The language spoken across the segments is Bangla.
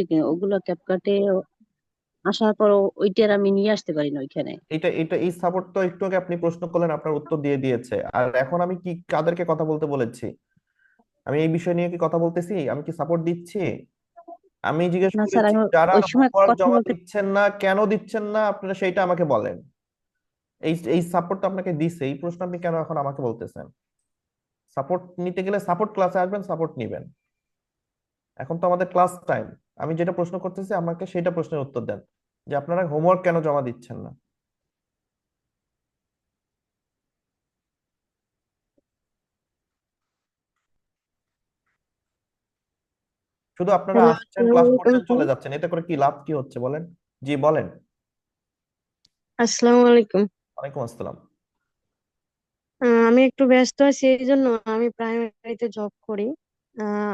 করি ওগুলো ক্যাপকাটে আসার পর ওইটার আমি নিয়ে আসতে পারি না ওইখানে। এটা এটা এই সাপোর্ট তো একটু আগে আপনি প্রশ্ন করলেন, আপনার উত্তর দিয়ে দিয়েছে। আর এখন আমি কি কাদেরকে কথা বলতে বলেছি? আমি এই বিষয় নিয়ে কি কথা বলতেছি? আমি কি সাপোর্ট দিচ্ছি? আমি জিজ্ঞেস না স্যার, করেছি আমি যারা ওই সময় হোমওয়ার্ক কথা জমা বলতে। দিচ্ছেন না, কেন দিচ্ছেন না আপনারা সেইটা আমাকে বলেন। এই এই সাপোর্টটা আপনাকে দিছে, এই প্রশ্ন আপনি কেন এখন আমাকে বলতেছেন? সাপোর্ট নিতে গেলে সাপোর্ট ক্লাসে আসবেন, সাপোর্ট নিবেন। এখন তো আমাদের ক্লাস টাইম। আমি যেটা প্রশ্ন করতেছি আমাকে সেটা প্রশ্নের উত্তর দেন, যে আপনারা হোমওয়ার্ক কেন জমা দিচ্ছেন না। শুধু আপনারা হ্যালো, আসছেন, আসসালামু ক্লাস আলাইকুম করছেন, স্যার। চলে যাচ্ছেন, এতে করে কি লাভ কি হচ্ছে বলেন? জি বলেন। আসসালামু আলাইকুম। ওয়ালাইকুম আসসালাম। আমি একটু ব্যস্ত আছি, এই জন্য আমি প্রাইমারিতে জব করি।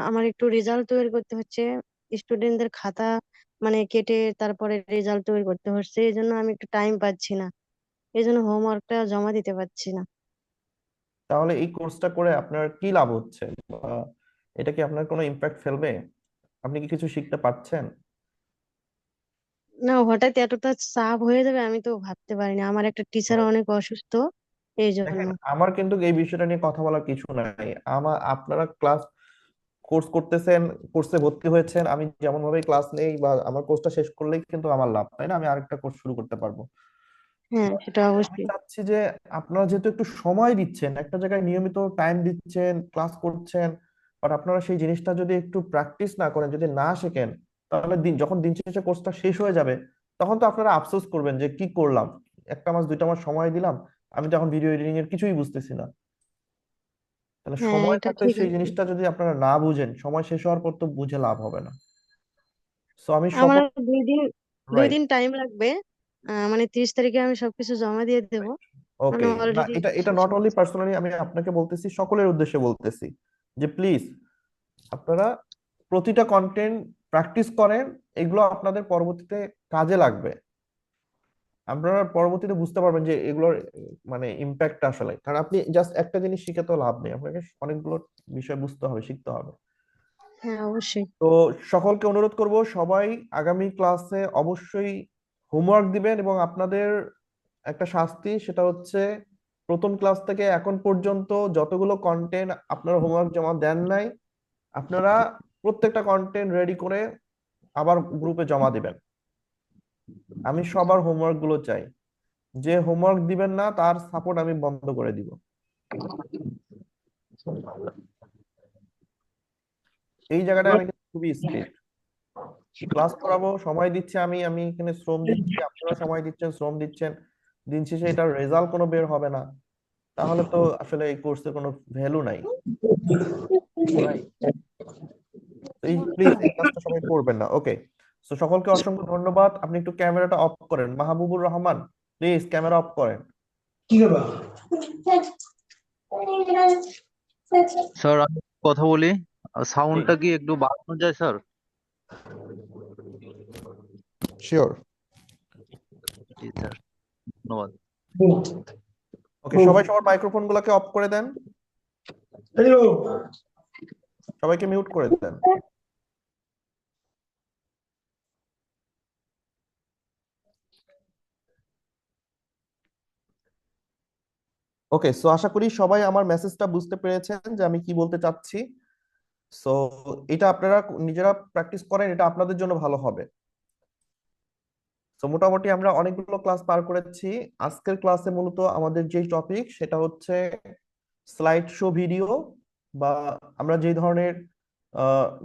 আমার একটু রেজাল্ট তৈরি করতে হচ্ছে, স্টুডেন্টদের খাতা মানে কেটে তারপরে রেজাল্ট তৈরি করতে হচ্ছে, এই জন্য আমি একটু টাইম পাচ্ছি না, এই জন্য হোমওয়ার্কটা জমা দিতে পারছি না। তাহলে এই কোর্সটা করে আপনার কি লাভ হচ্ছে, বা এটা কি আপনার কোনো ইম্প্যাক্ট ফেলবে? আপনি কি কিছু শিখতে পারছেন? না, হঠাৎ এতটা চাপ হয়ে যাবে আমি তো ভাবতে পারিনি, আমার একটা টিচার অনেক অসুস্থ, এই জন্য। দেখেন, আমার কিন্তু এই বিষয়টা নিয়ে কথা বলার কিছু নাই। আপনারা ক্লাস কোর্স করতেছেন, কোর্সে ভর্তি হয়েছেন, আমি যেমন ভাবে ক্লাস নেই বা আমার কোর্সটা শেষ করলেই কিন্তু আমার লাভ, তাই না? আমি আরেকটা কোর্স শুরু করতে পারবো। হ্যাঁ, But সেটা আমি অবশ্যই। চাচ্ছি যে আপনারা যেহেতু একটু সময় দিচ্ছেন, একটা জায়গায় নিয়মিত টাইম দিচ্ছেন, ক্লাস করছেন, বাট আপনারা সেই জিনিসটা যদি একটু প্র্যাকটিস না করেন, যদি না শেখেন, তাহলে যখন দিন শেষে কোর্সটা শেষ হয়ে যাবে, তখন তো আপনারা আফসোস করবেন যে কি করলাম, একটা মাস দুইটা মাস সময় দিলাম, আমি তো এখন ভিডিও এডিটিং এর কিছুই বুঝতেছি না। তাহলে হ্যাঁ, সময় এটা থাকতে ঠিক সেই আছে। জিনিসটা যদি আপনারা না বুঝেন, সময় শেষ হওয়ার পর তো বুঝে লাভ হবে না। সো আমি আমার সকল, 2 দিন, দুই রাইট, দিন টাইম লাগবে। মানে 30 তারিখে আমি সবকিছু জমা দিয়ে দেবো। মানে ওকে। না, অলরেডি এটা এটা শেষ নট অনলি করছি। পার্সোনালি আমি আপনাকে বলতেছি, সকলের উদ্দেশ্যে বলতেছি, যে প্লিজ আপনারা প্রতিটা কন্টেন্ট প্র্যাকটিস করেন। এগুলো আপনাদের পরবর্তীতে কাজে লাগবে। আপনারা পরবর্তীতে বুঝতে পারবেন যে এগুলোর মানে ইম্প্যাক্ট আসলে, কারণ আপনি জাস্ট একটা জিনিস শিখে তো লাভ নেই, আপনাকে অনেকগুলো বিষয় বুঝতে হবে, শিখতে হবে। হ্যাঁ, অবশ্যই। তো সকলকে অনুরোধ করব, সবাই আগামী ক্লাসে অবশ্যই হোমওয়ার্ক দিবেন। এবং আপনাদের একটা শাস্তি, সেটা হচ্ছে প্রথম ক্লাস থেকে এখন পর্যন্ত যতগুলো কন্টেন্ট আপনারা হোমওয়ার্ক জমা দেন নাই, আপনারা প্রত্যেকটা কন্টেন্ট রেডি করে আবার গ্রুপে জমা দিবেন। আমি সবার হোমওয়ার্ক গুলো চাই। যে হোমওয়ার্ক দিবেন না তার সাপোর্ট আমি বন্ধ করে দিব। এই জায়গাটা আমি কিন্তু খুবই স্ট্রিক্ট। ক্লাস করাবো, সময় দিচ্ছি, আমি আমি এখানে শ্রম দিচ্ছি, আপনারা সময় দিচ্ছেন, শ্রম দিচ্ছেন, দিন শেষে এটার রেজাল্ট কোনো বের হবে না, তাহলে তো আসলে এই কোর্সের কোনো ভ্যালু নাই। রাইট? এই প্লিজ এই কাজটা সবাই করবেন না, ওকে? তো সকলকে অসংখ্য ধন্যবাদ। আপনি একটু ক্যামেরাটা অফ করেন, Mahbubur Rahman, please camera off করেন। কি করবা? স্যার আমি কথা বলি, জি, সাউন্ডটা কি একটু বাড়ানো যায় স্যার? শিওর। জি স্যার, ধন্যবাদ। ওকে, সবাই সবার মাইক্রোফোন গুলোকে অফ করে দেন, হ্যালো। সবাইকে মিউট করে দেন। ওকে, সো আশা করি সবাই আমার মেসেজটা বুঝতে পেরেছেন যে আমি কি বলতে চাচ্ছি। সো এটা আপনারা নিজেরা প্র্যাকটিস করেন, এটা আপনাদের জন্য ভালো হবে। তো মোটামুটি আমরা অনেকগুলো ক্লাস পার করেছি। আজকের ক্লাসে মূলত আমাদের যে টপিক সেটা হচ্ছে স্লাইড শো ভিডিও, বা আমরা যে ধরনের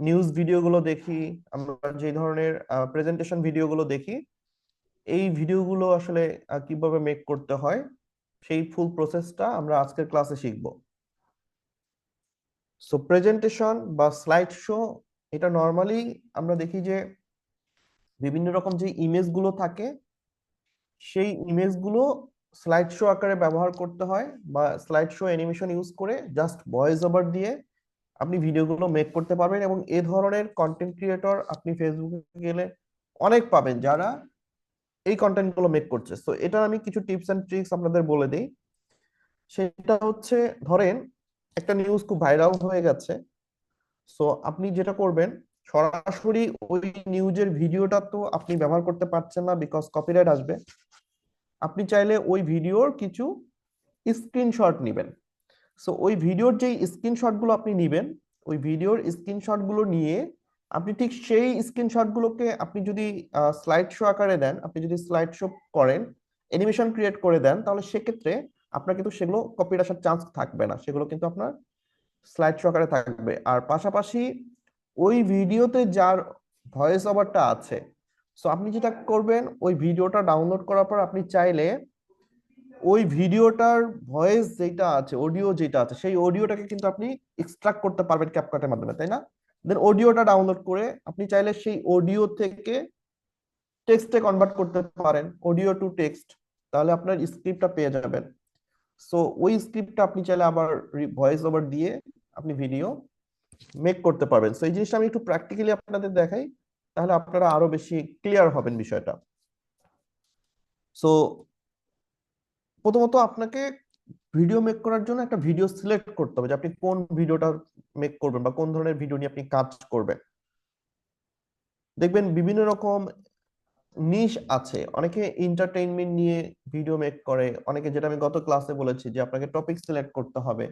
নিউজ ভিডিওগুলো দেখি, আমরা যে ধরনের প্রেজেন্টেশন ভিডিওগুলো দেখি, এই ভিডিওগুলো আসলে কিভাবে মেক করতে হয়, সেই ফুল প্রসেসটা আমরা আজকের ক্লাসে শিখব। সো প্রেজেন্টেশন বা স্লাইড শো, এটা নর্মালি আমরা দেখি যে বিভিন্ন রকম যে ইমেজগুলো থাকে, সেই ইমেজগুলো স্লাইড শো আকারে ব্যবহার করতে হয়, বা স্লাইড শো অ্যানিমেশন ইউজ করে জাস্ট ভয়েস ওভার দিয়ে আপনি ভিডিওগুলো মেক করতে পারবেন। এবং এ ধরনের কন্টেন্ট ক্রিয়েটর আপনি ফেসবুকে গেলে অনেক পাবেন যারা এই কন্টেন্ট গুলো মেক করছে। তো এটা আমি কিছু টিপস এন্ড ট্রিক্স আপনাদের বলে দিই। সেটা হচ্ছে, ধরেন একটা নিউজ খুব ভাইরাল হয়ে গেছে, সো আপনি যেটা করবেন, সরাসরি ওই নিউজের ভিডিওটা তো আপনি ব্যবহার করতে পারছেন না, বিকজ কপিরাইট আসবে। আপনি চাইলে ওই ভিডিওর কিছু স্ক্রিনশট নেবেন। সো ওই ভিডিওর যেই স্ক্রিনশট গুলো আপনি নিবেন, ওই ভিডিওর স্ক্রিনশট গুলো নিয়ে আপনি ঠিক সেই স্ক্রিনশট গুলোকে আপনি যদি স্লাইড শো আকারে দেন, আপনি যদি স্লাইড শো করেন, অ্যানিমেশন ক্রিয়েট করে দেন, তাহলে সেক্ষেত্রে আপনার কিন্তু সেগুলো কপিরাইট আসার চান্স থাকবে না, সেগুলো কিন্তু আপনার স্লাইড শো আকারে থাকবে। আর পাশাপাশি ওই ভিডিওতে যার ভয়েস ওভারটা আছে, সো আপনি যেটা করবেন, ওই ভিডিওটা ডাউনলোড করার পর আপনি চাইলে ওই ভিডিওটার ভয়েস যেটা আছে, অডিও যেটা আছে, সেই অডিওটাকে কিন্তু আপনি এক্সট্রাক্ট করতে পারবেন ক্যাপকাটের মাধ্যমে, তাই না? দেন অডিওটা ডাউনলোড করে আপনি চাইলে সেই অডিও থেকে টেক্সটে কনভার্ট করতে পারেন, অডিও টু টেক্সট, তাহলে আপনার স্ক্রিপ্টটা পেয়ে যাবেন। সো ওই স্ক্রিপ্টটা আপনি চাইলে আবার ভয়েস ওভার দিয়ে আপনি ভিডিও মেক করতে পারবেন। সো এই জিনিসটা আমি একটু প্র্যাকটিক্যালি আপনাদের দেখাই, তাহলে আপনারা আরো বেশি ক্লিয়ার হবেন বিষয়টা। সো প্রথমত আপনাকে ভিডিও মেক করার জন্য একটা ভিডিও সিলেক্ট করতে হবে, যে আপনি কোন ভিডিওটা মেক করবেন বা কোন ধরনের ভিডিও নিয়ে আপনি কাজ করবেন। দেখবেন বিভিন্ন রকম নিশ আছে, অনেকে এন্টারটেইনমেন্ট নিয়ে ভিডিও মেক করে, অনেকে, যেটা আমি গত ক্লাসে বলেছি যে আপনাকে টপিক সিলেক্ট করতে হবে,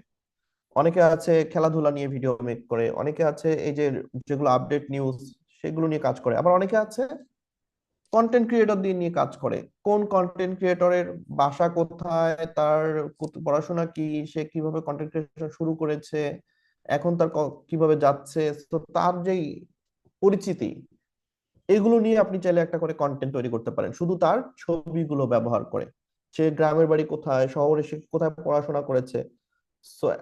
অনেকে আছে খেলাধুলা নিয়ে ভিডিও মেক করে, অনেকে আছে এই যে যেগুলো আপডেট নিউজ সেগুলো নিয়ে কাজ করে, আবার অনেকে আছে কন্টেন্ট ক্রিয়েটর দিয়ে নিয়ে কাজ করে। কোন কন্টেন্ট ক্রিয়েটরের বাসা কোথায়, তার পড়াশোনা কি, সে কিভাবে কন্টেন্ট ক্রিয়েশন শুরু করেছে, এখন তার কিভাবে যাচ্ছে, তো তার যেই পরিচিতি, এগুলো নিয়ে আপনি চাইলে একটা করে কন্টেন্ট তৈরি করতে পারেন, শুধু তার ছবিগুলো ব্যবহার করে। সে গ্রামের বাড়ি কোথায়, শহরে সে কোথায় পড়াশোনা করেছে,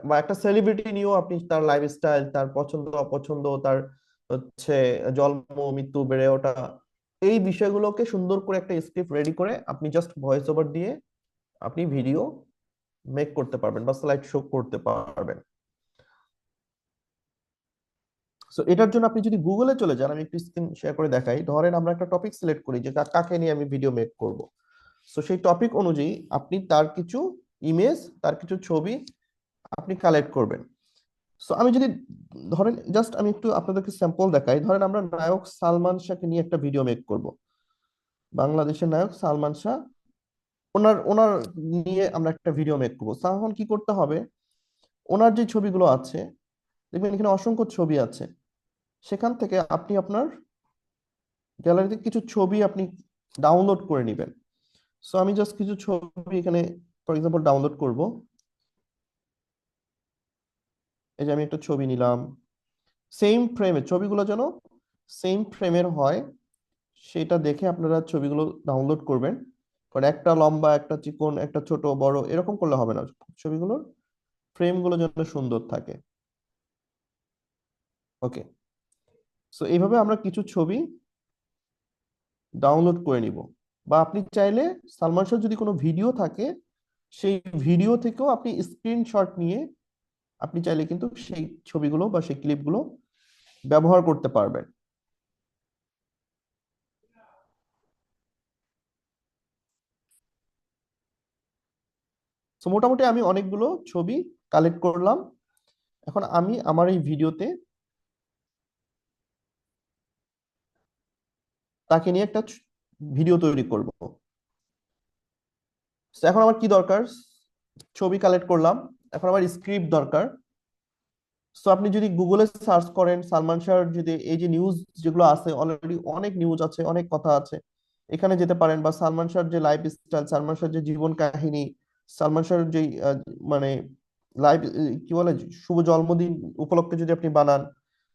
বা একটা সেলিব্রিটি নিয়েও আপনি তার লাইফস্টাইল, তার পছন্দ অপছন্দ, তার হচ্ছে জন্ম মৃত্যু বেড়ে ওঠা, এই বিষয়গুলোকে সুন্দর করে একটা স্ক্রিপ্ট রেডি করে আপনি জাস্ট ভয়েস ওভার দিয়ে আপনি ভিডিও মেক করতে পারবেন বা স্লাইড শো করতে পারবেন। সো এটার জন্য আপনি যদি গুগলে চলে যান, আমি একটু স্ক্রিন শেয়ার করে দেখাই। ধরেন আমরা একটা টপিক সিলেক্ট করি যে কাকে নিয়ে আমি ভিডিও মেক করব। সো সেই টপিক অনুযায়ী আপনি তার কিছু ইমেজ, তার কিছু ছবি আপনি কালেক্ট করবেন। সো আমি যদি ধরেন জাস্ট আমি একটু আপনাদেরকে স্যাম্পল দেখাই, ধরেন আমরা নায়ক সালমান শাহকে নিয়ে একটা ভিডিও মেক করব। বাংলাদেশের নায়ক সালমান শাহ, ওনার ওনার নিয়ে আমরা একটা ভিডিও মেক করবো। তখন কি করতে হবে, ওনার যে ছবিগুলো আছে, দেখবেন এখানে অসংখ্য ছবি আছে, সেখান থেকে আপনি আপনার গ্যালারিতে কিছু ছবি আপনি ডাউনলোড করে নেবেন। সো আমি জাস্ট কিছু ছবি এখানে ফর এক্সাম্পল ডাউনলোড করব। এই যে আমি একটা ছবি নিলাম, সেম ফ্রেমের ছবিগুলো যেন সেম ফ্রেমের হয় সেটা দেখে আপনারা ছবিগুলো ডাউনলোড করবেন। কারণ একটা লম্বা, একটা চিকন, একটা ছোট বড় এরকম করলে হবে না, ছবিগুলোর ফ্রেমগুলো যেন সুন্দর থাকে। ওকে, সো এইভাবে আমরা কিছু ছবি ডাউনলোড করে নিব। বা আপনি চাইলে সালমান শাহ যদি কোনো ভিডিও থাকে, সেই ভিডিও থেকেও আপনি স্ক্রিনশট নিয়ে আপনি চাইলে কিন্তু সেই ছবিগুলো বা সেই ক্লিপগুলো ব্যবহার করতে পারবেন। তো মোটামুটি আমি অনেকগুলো ছবি কালেক্ট করলাম। এখন আমি আমার এই ভিডিওতে তাকে নিয়ে একটা ভিডিও তৈরি করব। তো এখন আমার কি দরকার, ছবি কালেক্ট করলাম, এখন আমার স্ক্রিপ্ট দরকার। সো আপনি যদি গুগলে সার্চ করেন সালমান শাহর, যদি এই যে নিউজ যেগুলো আছে, অলরেডি অনেক নিউজ আছে, অনেক কথা আছে, এখানে যেতে পারেন। বা সালমান শাহর যে লাইফ স্টাইল, সালমান শাহর যে জীবন কাহিনী, সালমান শাহর যে মানে লাইফ, কি বলে, শুভ জন্মদিন উপলক্ষে যদি আপনি বানান,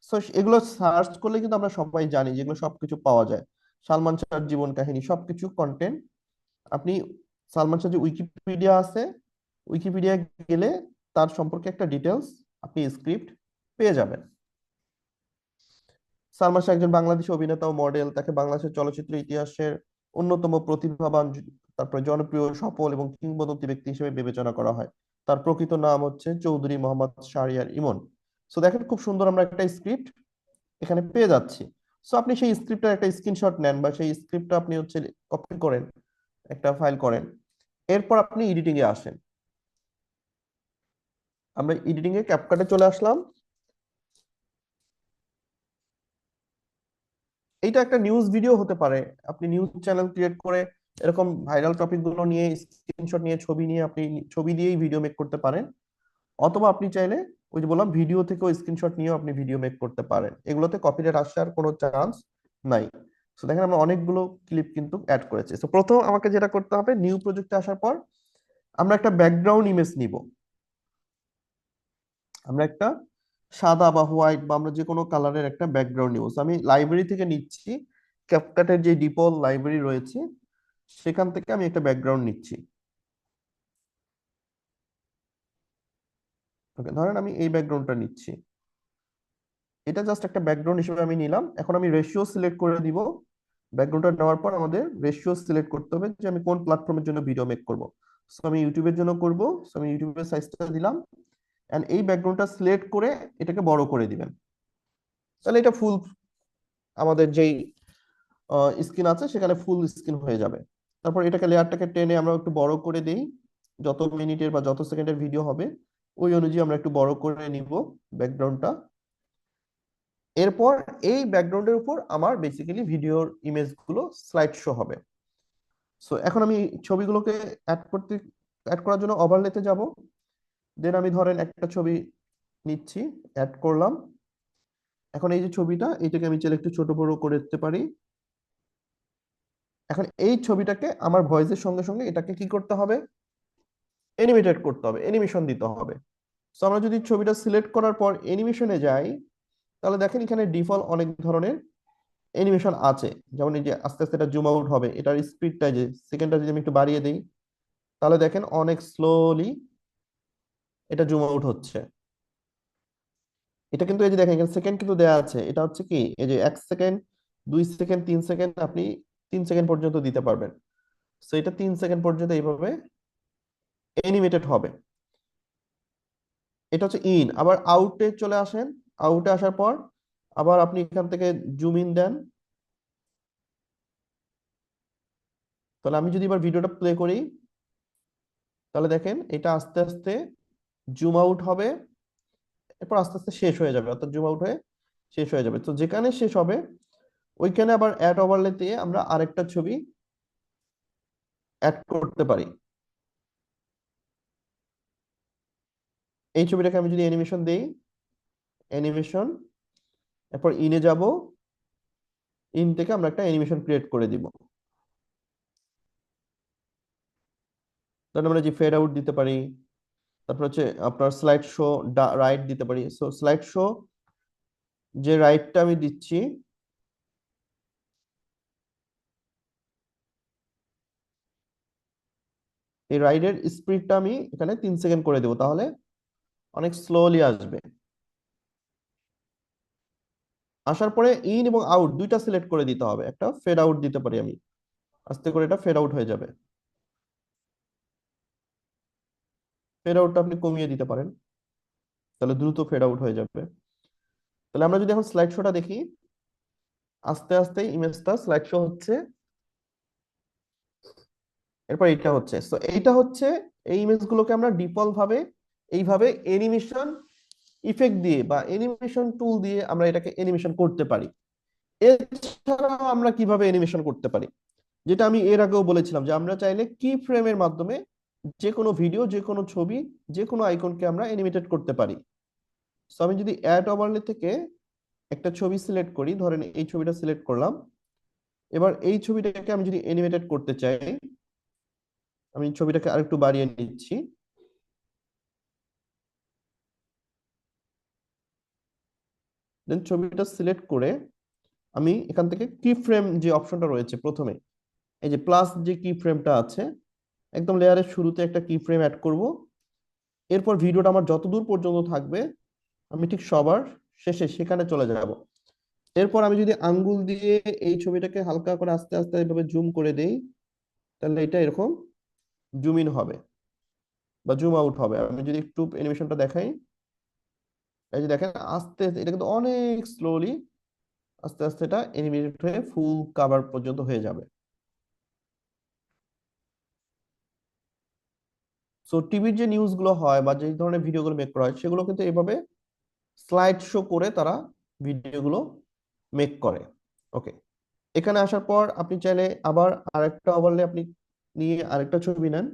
সো এগুলো সার্চ করলে কিন্তু আমরা সবাই জানি যেগুলো সবকিছু পাওয়া যায়। সালমান শাহর জীবন কাহিনী সবকিছু কন্টেন্ট আপনি, সালমান শাহ যে উইকিপিডিয়া আছে, উইকিপিডিয়া গেলে তার সম্পর্কে একটা ডিটেলস আপনি স্ক্রিপ্ট পেয়ে যাবেন। সালমান শাহ একজন বাংলাদেশী অভিনেতা ও মডেল, তাকে বাংলাদেশের চলচ্চিত্র ইতিহাসের অন্যতম প্রতিভাবান, তারপরে জনপ্রিয়, সফল এবং কিংবদন্তি ব্যক্তি হিসেবে বিবেচনা করা হয়। তার প্রকৃত নাম হচ্ছে চৌধুরী মোহাম্মদ শাহরিয়ার ইমন। সো দেখেন খুব সুন্দর আমরা একটা স্ক্রিপ্ট এখানে পেয়ে যাচ্ছি। সো আপনি সেই স্ক্রিপ্টের একটা স্ক্রিনশট নেন বা সেই স্ক্রিপ্টটা আপনি হচ্ছে কপি করেন, একটা ফাইল করেন। এরপর আপনি এডিটিং এ আসেন। আমরা এডিটিং এ ক্যাপকাটে চলে আসলাম। এইটা একটা নিউজ ভিডিও হতে পারে, আপনি নিউজ চ্যানেল ক্রিয়েট করে এরকম ভাইরাল টপিক গুলো নিয়ে স্ক্রিনশট নিয়ে ছবি নিয়ে আপনি ছবি দিয়েই ভিডিও মেক করতে পারেন, অথবা আপনি চাইলে ওই যে বললাম ভিডিও থেকেও স্ক্রিনশট নিয়েও আপনি ভিডিও মেক করতে পারেন, এগুলোতে কপিরাইট আসার কোনো চান্স নাই। তো দেখেন আমরা অনেকগুলো ক্লিপ কিন্তু অ্যাড করেছি। তো প্রথম আমাকে যেটা করতে হবে, নিউ প্রজেক্টে আসার পর আমরা একটা ব্যাকগ্রাউন্ড ইমেজ নিব। আমরা একটা সাদা বা হোয়াইট বা আমরা যে কোনো কালারের একটা ব্যাকগ্রাউন্ড নিব। আমি লাইব্রেরি থেকে নিচ্ছি, ক্যাপকাটের যে ডিফল্ট লাইব্রেরি রয়েছে সেখান থেকে আমি একটা ব্যাকগ্রাউন্ড নিচ্ছি। ওকে, ধরেন আমি এই ব্যাকগ্রাউন্ডটা নিচ্ছি, এটা জাস্ট একটা ব্যাকগ্রাউন্ড হিসেবে আমি নিলাম। এখন আমি রেশিও সিলেক্ট করে দিব। ব্যাকগ্রাউন্ডটা নেওয়ার পর আমাদের রেশিও সিলেক্ট করতে হবে যে আমি কোন প্ল্যাটফর্মের জন্য ভিডিও মেক করব। সো আমি ইউটিউবের জন্য করব, সো আমি ইউটিউবের সাইজটা দিলাম, এন্ড এই ব্যাকগ্রাউন্ডটা সিলেক্ট করে এটাকে বড় করে দিবেন। তাহলে এটা ফুল আমাদের যেই স্ক্রিন আছে সেখানে ফুল স্ক্রিন হয়ে যাবে। তারপর এটাকে লেয়ারটাকে টেনে আমরা একটু বড় করে দেই, যত মিনিটের বা যত সেকেন্ডের ভিডিও হবে ওই অনুযায়ী আমরা একটু বড় করে নিব ব্যাকগ্রাউন্ডটা। এরপর এই ব্যাকগ্রাউন্ডের উপর আমার বেসিক্যালি ভিডিওর ইমেজগুলো স্লাইড শো হবে। সো এখন আমি ছবিগুলোকে অ্যাড করার জন্য ওভারলেতে যাব। দেন আমি ধরেন একটা ছবি নিচ্ছি, অ্যাড করলাম। এখন এই যে ছবিটা, এটাকে আমি চাইলে একটু ছোট বড় করে দিতে পারি। এখন এই ছবিটাকে আমার ভয়েসের সঙ্গে সঙ্গে এটাকে কি করতে হবে, অ্যানিমেটেড করতে হবে, অ্যানিমেশন দিতে হবে। সো আমরা যদি ছবিটা সিলেক্ট করার পর অ্যানিমেশনে যাই, তাহলে দেখেন এখানে ডিফল্ট অনেক ধরনের অ্যানিমেশন আছে। যেমন এই যে আস্তে আস্তে এটা জুম আউট হবে, এটার স্পিডটা যে সেকেন্ডটা যদি আমি একটু বাড়িয়ে দিই, তাহলে দেখেন অনেক স্লোলি এটা জুম আউট হচ্ছে। এটা কিন্তু এই যে দেখেন এখানে সেকেন্ড কিন্তু দেয়া আছে, এটা হচ্ছে কি এই যে 1 সেকেন্ড, 2 সেকেন্ড, 3 সেকেন্ড, আপনি 3 সেকেন্ড পর্যন্ত দিতে পারবেন। সো এটা 3 সেকেন্ড পর্যন্ত এইভাবে অ্যানিমেটেড হবে। এটা হচ্ছে ইন। আবার আউটে চলে আসেন, আউটে আসার পর আবার আপনি এখান থেকে জুম ইন দেন। তাহলে আমি যদি এবার ভিডিওটা প্লে করি, তাহলে দেখেন এটা আস্তে আস্তে জুম আউট হবে, এরপর আস্তে আস্তে শেষ হয়ে যাবে, অর্থাৎ জুম আউট হয়ে শেষ হয়ে যাবে। তো যেখানে শেষ হবে ওইখানে আবার অ্যাড ওভারলে দিয়ে আমরা আরেকটা ছবি অ্যাড করতে পারি। এই ছবিটাকে আমি যদি অ্যানিমেশন দেই, অ্যানিমেশন, এরপর ইনে যাব, ইন থেকে আমরা একটা অ্যানিমেশন ক্রিয়েট করে দিব। তাহলে আমরা যে ফেড আউট দিতে পারি, তারপর হচ্ছে আপনার স্লাইড শো রাইট দিতে পারি। সো স্লাইড শো যে রাইটটা আমি দিচ্ছি, এই রাইডের স্পিডটা আমি এখানে 3 সেকেন্ড করে দেবো, তাহলে অনেক স্লোলি আসবে। আসার পরে ইন এবং আউট দুইটা সিলেক্ট করে দিতে হবে, একটা ফেড আউট দিতে পারি আমি, আস্তে করে এটা ফেড আউট হয়ে যাবে। ফেড আউটটা আপনি কমিয়ে দিতে পারেন, তাহলে দ্রুত ফেড আউট হয়ে যাবে। তাহলে আমরা যদি এখন স্লাইড শোটা দেখি, আস্তে আস্তে ইমেজটা স্লাইড শো হচ্ছে, এরপর এইটা হচ্ছে। তো এইটা হচ্ছে এই ইমেজগুলোকে আমরা ডিফল্ট ভাবে এইভাবে অ্যানিমেশন ইফেক্ট দিয়ে বা অ্যানিমেশন টুল দিয়ে আমরা এটাকে অ্যানিমেশন করতে পারি। এছাড়াও আমরা কিভাবে অ্যানিমেশন করতে পারি, যেটা আমি এর আগেও বলেছিলাম যে আমরা চাইলে কি ফ্রেমের মাধ্যমে যে কোনো ভিডিও, যে কোনো ছবি, যে কোনো আইকনকে আমরা অ্যানিমেটেড করতে পারি। সো আমি যদি অ্যাড ওভারলে থেকে একটা ছবি সিলেক্ট করি, ধরেন এই ছবিটা সিলেক্ট করলাম, এবার এই ছবিটাকে আমি যদি অ্যানিমেটেড করতে চাই, আমি ছবিটাকে আরেকটু বাড়িয়ে নিচ্ছি। দেন ছবিটা সিলেক্ট করে আমি এখান থেকে কি ফ্রেম যে অপশনটা রয়েছে প্রথমে, এই যে প্লাস যে কি ফ্রেমটা আছে, একদম লেয়ারের শুরুতে একটা কি ফ্রেম অ্যাড করব। এরপর ভিডিওটা আমার যতদূর পর্যন্ত থাকবে আমি ঠিক সবার শেষে সেখানে চলে যাব। এরপর আমি যদি আঙ্গুল দিয়ে এই ছবিটাকে হালকা করে আস্তে আস্তে এভাবে জুম করে দেই, তাহলে এটা এরকম জুম ইন হবে বা জুম আউট হবে। আমি যদি একটু অ্যানিমেশনটা দেখাই, এই যে দেখেন আস্তে আস্তে এটা কিন্তু অনেক স্লোলি আস্তে আস্তে এটা অ্যানিমেটেড হয়ে ফুল কভার পর্যন্ত হয়ে যাবে। সো টিভির যে নিউজ গুলো হয় বা যে ধরনের ভিডিওগুলো মেক করা হয় সেগুলো কিন্তু এভাবে স্লাইড শো করে তারা ভিডিওগুলো মেক করে। ওকে, এখানে আসার পর আপনি চাইলে আবার আরেকটা ওভারলে আপনি নিয়ে আরেকটা ছবি নেন।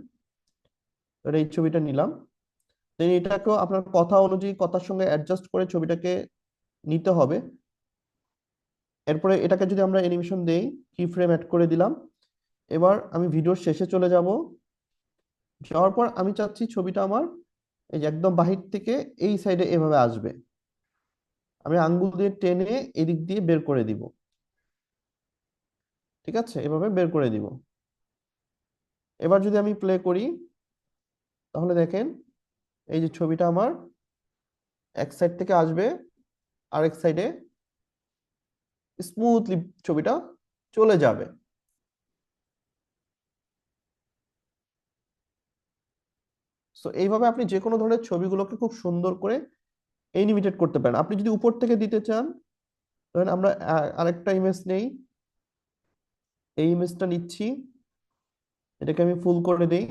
এবার এই ছবিটা নিলাম, দেন এটাকেও আপনার কথা অনুযায়ী কথার সঙ্গে অ্যাডজাস্ট করে ছবিটাকে নিতে হবে। এরপরে এটাকে যদি আমরা অ্যানিমেশন দেই, কি ফ্রেম অ্যাড করে দিলাম। এবার আমি ভিডিওর শেষে চলে যাব। যাওয়ার পর আমি চাচ্ছি ছবিটা আমার এই যে একদম বাহির থেকে এই সাইডে এভাবে আসবে। আমি আঙ্গুল দিয়ে টেনে এদিক দিয়ে বের করে দিব। ঠিক আছে, এভাবে বের করে দিব। এবার যদি আমি প্লে করি, তাহলে দেখেন এই যে ছবিটা আমার এক সাইড থেকে আসবে, আরেক সাইডে স্মুথলি ছবিটা চলে যাবে। সো এইভাবে আপনি যে কোনো ধরনের ছবিগুলোকে খুব সুন্দর করে অ্যানিমেটেড করতে পারেন। আপনি যদি উপর থেকে দিতে চান, ধরেন আমরা আরেকটা ইমেজ নেই, এই ইমেজটা নিচ্ছি, এটাকে আমি ফুল করে দেই।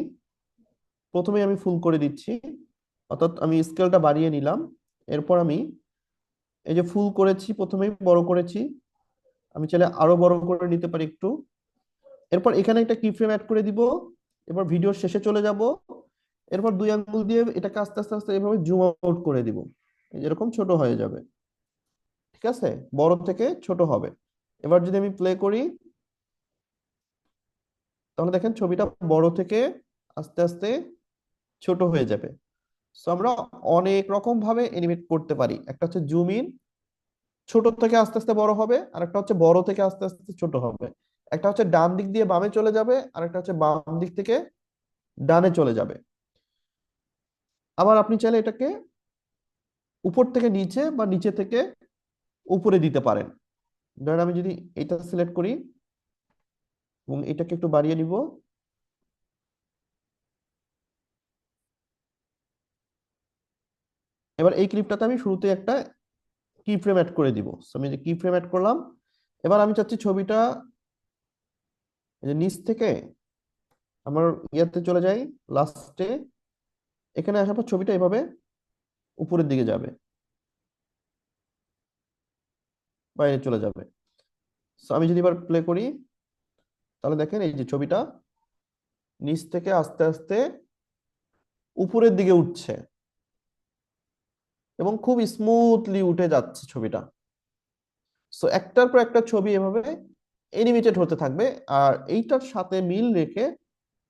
প্রথমে আমি ফুল করে দিচ্ছি, অর্থাৎ আমি স্কেলটা বাড়িয়ে নিলাম। এরপর আমি এই যে ফুল করেছি, প্রথমেই বড় করেছি, আমি চাইলে আরো বড় করে নিতে পারি একটু। এরপর এখানে একটা কি ফ্রেম অ্যাড করে দিব। এবার ভিডিওর শেষে চলে যাব। এরপর দুই আঙ্গুল দিয়ে এটাকে আস্তে আস্তে আস্তে এভাবে জুম আউট করে দিব, এরকম ছোট হয়ে যাবে। ঠিক আছে, বড় থেকে ছোট হবে। এবার যদি আমি প্লে করি, তাহলে দেখেন ছবিটা বড় থেকে আস্তে আস্তে ছোট হয়ে যাবে। সো আমরা অনেক রকম ভাবে এনিমেট করতে পারি। একটা হচ্ছে জুম ইন, ছোট থেকে আস্তে আস্তে বড় হবে, আর একটা হচ্ছে বড় থেকে আস্তে আস্তে ছোট হবে। একটা হচ্ছে ডান দিক দিয়ে বামে চলে যাবে, আর একটা হচ্ছে বাম দিক থেকে ডানে চলে যাবে। আবার আপনি চাইলে এটাকে উপর থেকে নিচে বা নিচে থেকে উপরে দিতে পারেন। ধরেন আমি যদি এটা সিলেক্ট করি এবং এটাকে একটু বাড়িয়ে নিব, এবার এই ক্লিপটাতে আমি শুরুতে একটা কি ফ্রেম অ্যাড করে দিব। So, আমি যে কি ফ্রেম অ্যাড করলাম, এবার আমি চাচ্ছি ছবিটা এই যে নিচ থেকে আমার ইয়াতে চলে যাই, লাস্টে এখানে আসার পর ছবিটা এভাবে উপরের দিকে যাবে, বাইরে চলে যাবে। So, আমি যদি এবার প্লে করি, তাহলে দেখেন এই যে ছবিটা নিচ থেকে আস্তে আস্তে উপরের দিকে উঠছে এবং খুব স্মুথলি উঠে যাচ্ছে ছবিটা। সো একটার পর একটা ছবি এভাবে এনিমেটেড হতে থাকবে। আর এইটার সাথে মিল রেখে